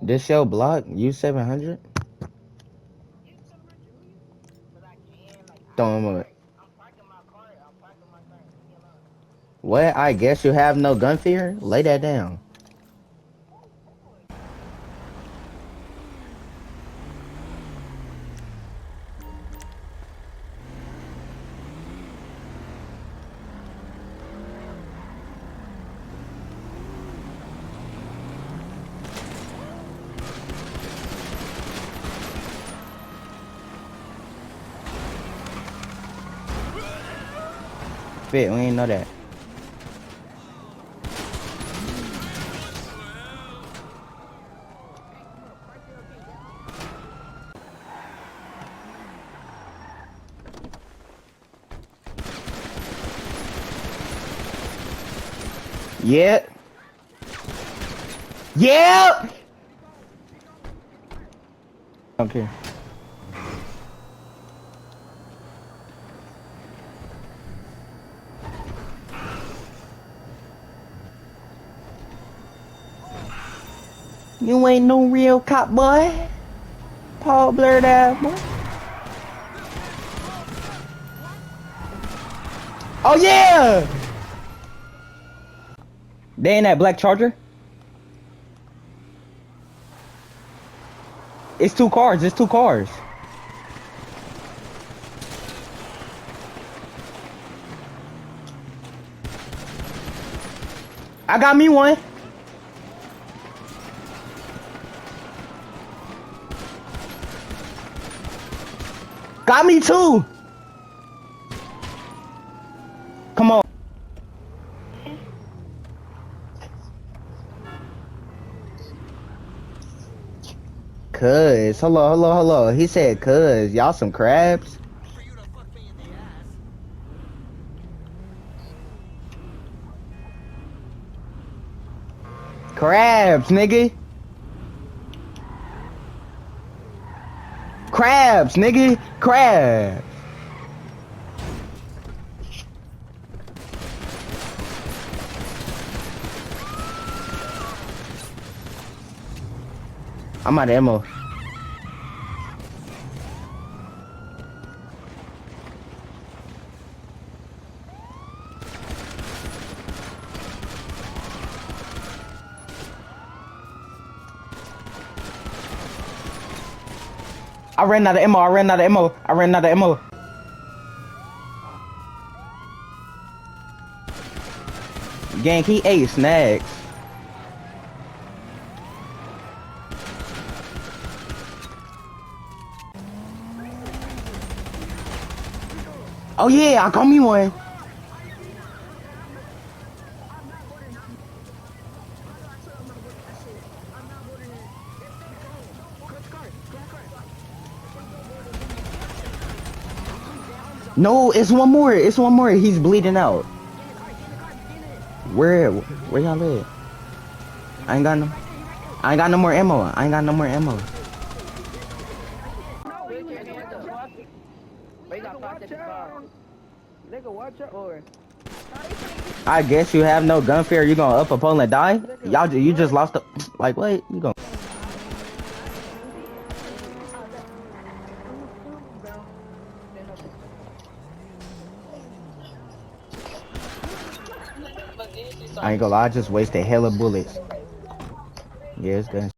This your block? You 700? Throw him up. What? I guess you have no gun fear? Lay that down. Fit, we ain't know that. Yeah. Yeah. Okay. You ain't no real cop, boy. Paul blurred out, boy. Oh yeah. They in that black Charger? It's two cars. It's two cars. I got me one. Got me two. Come on. Cuz. Hello. He said cuz. Y'all some crabs? Crabs, nigga. Crabs, nigga. Crabs. I'm out of ammo. I ran out of ammo. Gang, he ate snacks. Oh yeah, I got me one. No, it's one more. He's bleeding out. Where y'all at? I ain't got no more ammo. I guess you have no gun fear. You gonna up a pole and die? You just lost the. Like what? You gonna? I ain't gonna lie. I just wasted hella bullets. Yeah, it's good.